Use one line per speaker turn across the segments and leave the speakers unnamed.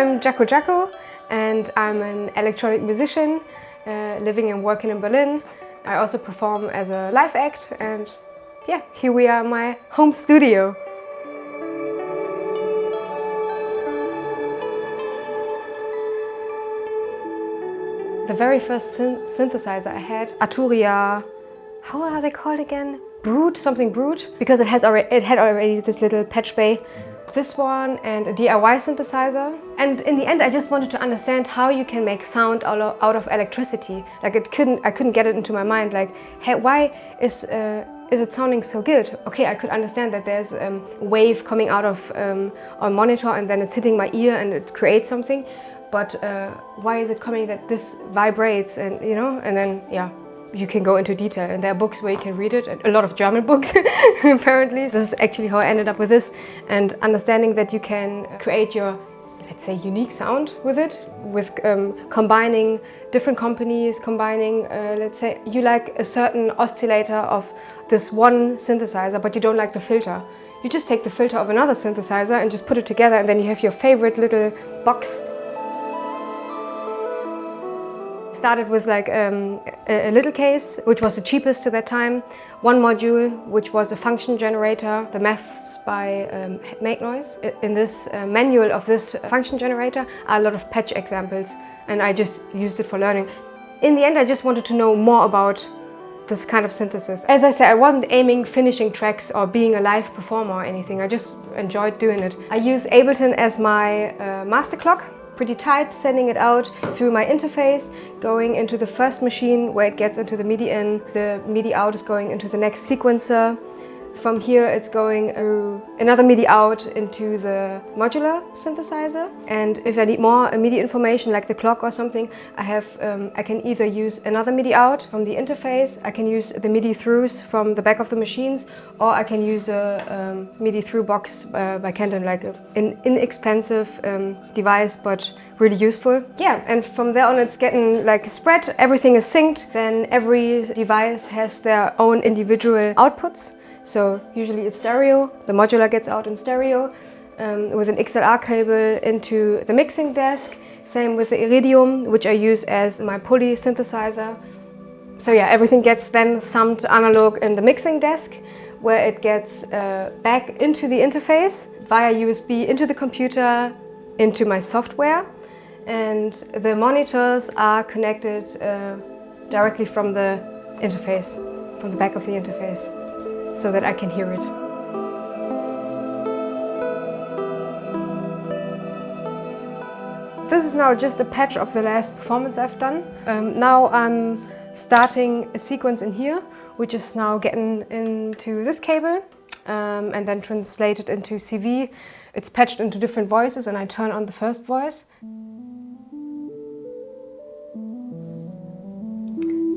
I'm JakoJako and I'm an electronic musician living and working in Berlin. I also perform as a live act, and yeah, here we are in my home studio. The very first synthesizer I had, Arturia, how are they called again? Brute, something Brute, because it had already this little patch bay. This one and a DIY synthesizer. And in the end, I just wanted to understand how you can make sound out of electricity. Like I couldn't get it into my mind. Like, hey, why is it sounding so good? Okay, I could understand that there's a wave coming out of a monitor and then it's hitting my ear and it creates something. But why is it coming that this vibrates and, you know, and then, yeah, you can go into detail. And there are books where you can read it, and a lot of German books, apparently. This is actually how I ended up with this, and understanding that you can create your, let's say, unique sound with it, with combining different companies, combining, let's say, you like a certain oscillator of this one synthesizer, but you don't like the filter. You just take the filter of another synthesizer and just put it together, and then you have your favorite little box. Started with like a little case, which was the cheapest at that time. One module, which was a function generator, the maths by Make Noise. In this manual of this function generator are a lot of patch examples, and I just used it for learning. In the end, I just wanted to know more about this kind of synthesis. As I said, I wasn't aiming finishing tracks or being a live performer or anything. I just enjoyed doing it. I use Ableton as my master clock. Pretty tight, sending it out through my interface, going into the first machine where it gets into the MIDI in. The MIDI out is going into the next sequencer. From here it's going another MIDI out into the modular synthesizer. And if I need more MIDI information like the clock or something, I can either use another MIDI out from the interface, I can use the MIDI throughs from the back of the machines, or I can use a MIDI through box by Canton, like an inexpensive device, but really useful. Yeah, and from there on it's getting like spread, everything is synced, then every device has their own individual outputs. So usually it's stereo, the modular gets out in stereo with an XLR cable into the mixing desk. Same with the Iridium, which I use as my pulley synthesizer. So yeah, everything gets then summed analog in the mixing desk, where it gets back into the interface via USB into the computer, into my software. And the monitors are connected directly from the interface, from the back of the interface, so that I can hear it. This is now just a patch of the last performance I've done. Now I'm starting a sequence in here, which is now getting into this cable and then translated into CV. It's patched into different voices, and I turn on the first voice.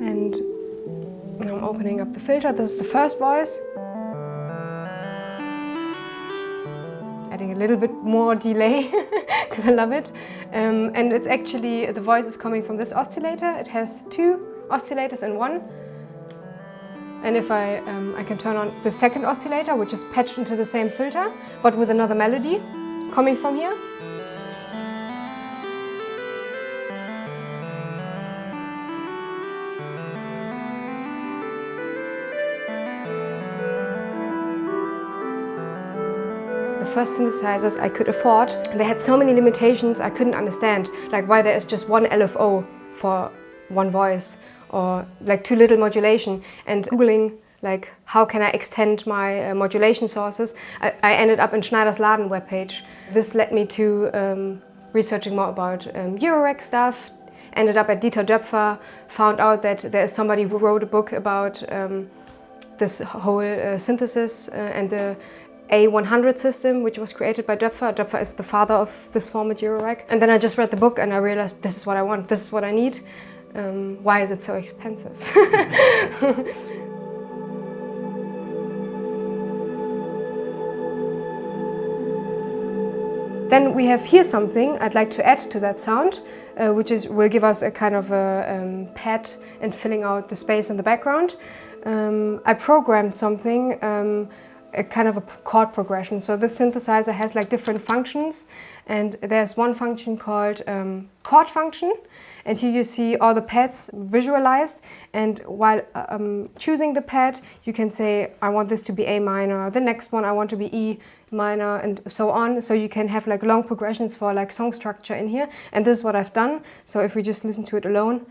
And I'm opening up the filter. This is the first voice. Adding a little bit more delay because I love it. And it's actually, the voice is coming from this oscillator. It has two oscillators in one. And if I can turn on the second oscillator, which is patched into the same filter, but with another melody coming from here. The first synthesizers I could afford, they had so many limitations I couldn't understand, like why there is just one LFO for one voice, or like too little modulation. And Googling, like, how can I extend my modulation sources, I ended up in Schneider's Laden webpage. This led me to researching more about Eurorack stuff, ended up at Dieter Döpfer, found out that there is somebody who wrote a book about this whole synthesis and the A100 system, which was created by Döpfer. Döpfer is the father of this format Eurorack. And then I just read the book and I realized this is what I want, this is what I need. Why is it so expensive? Then we have here something I'd like to add to that sound, which will give us a kind of a pad in filling out the space in the background. I programmed something a kind of a chord progression. So this synthesizer has like different functions, and there's one function called chord function, and here you see all the pads visualized, and while choosing the pad you can say I want this to be A minor, the next one I want to be E minor, and so on. So you can have like long progressions for like song structure in here, and this is what I've done. So if we just listen to it alone,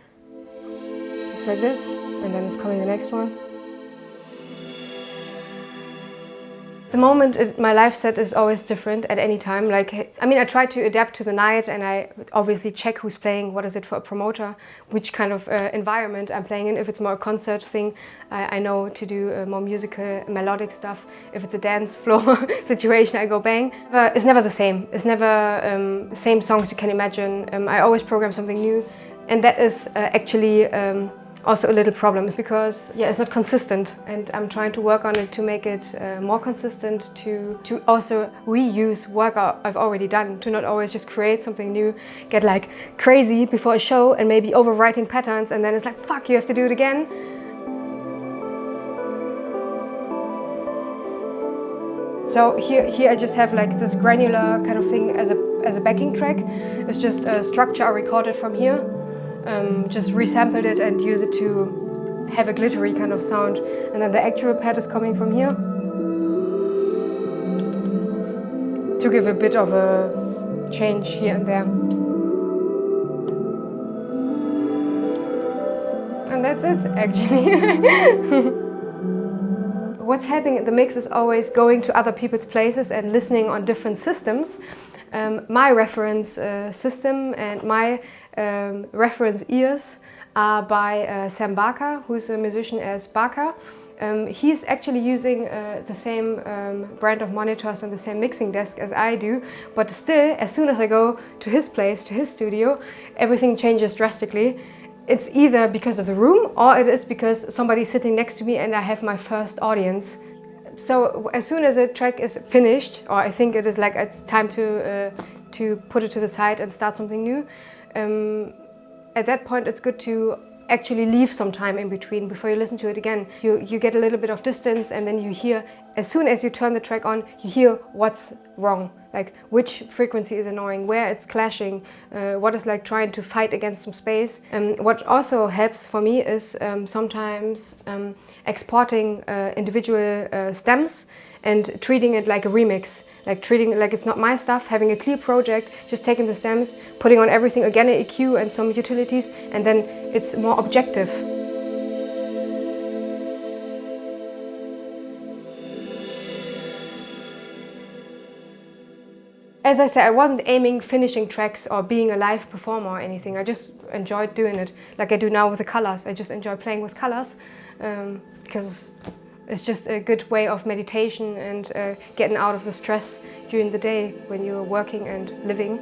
it's like this, and then it's coming the next one. The moment my live set is always different at any time. Like, I mean, I try to adapt to the night, and I obviously check who's playing, what is it for a promoter, which kind of environment I'm playing in. If it's more a concert thing, I know to do more musical, melodic stuff. If it's a dance floor situation, I go bang. But it's never the same. It's never same songs you can imagine. I always program something new, and that is actually also a little problem, is because it's not consistent, and I'm trying to work on it to make it more consistent, to also reuse work I've already done, to not always just create something new, get like crazy before a show and maybe overwriting patterns, and then it's like fuck, you have to do it again. So here I just have like this granular kind of thing as a backing track. It's just a structure I recorded from here. Just resampled it and use it to have a glittery kind of sound. And then the actual pad is coming from here to give a bit of a change here and there. And that's it, actually. What's happening in the mix is always going to other people's places and listening on different systems. My reference system and my reference ears are by Sam Barker, who's a musician as Barker. He's actually using the same brand of monitors and the same mixing desk as I do, but still, as soon as I go to his place, to his studio, everything changes drastically. It's either because of the room, or it is because somebody's sitting next to me and I have my first audience. So as soon as a track is finished, or I think it is like it's time to put it to the side and start something new, at that point it's good to actually leave some time in between before you listen to it again. You get a little bit of distance, and then you hear, as soon as you turn the track on, you hear what's wrong, like which frequency is annoying, where it's clashing, what is like trying to fight against some space. What also helps for me is sometimes exporting individual stems and treating it like a remix. Like treating it like it's not my stuff, having a clear project, just taking the stems, putting on everything, again an EQ and some utilities, and then it's more objective. As I said, I wasn't aiming finishing tracks or being a live performer or anything. I just enjoyed doing it, like I do now with the colors. I just enjoy playing with colors because it's just a good way of meditation and getting out of the stress during the day when you're working and living.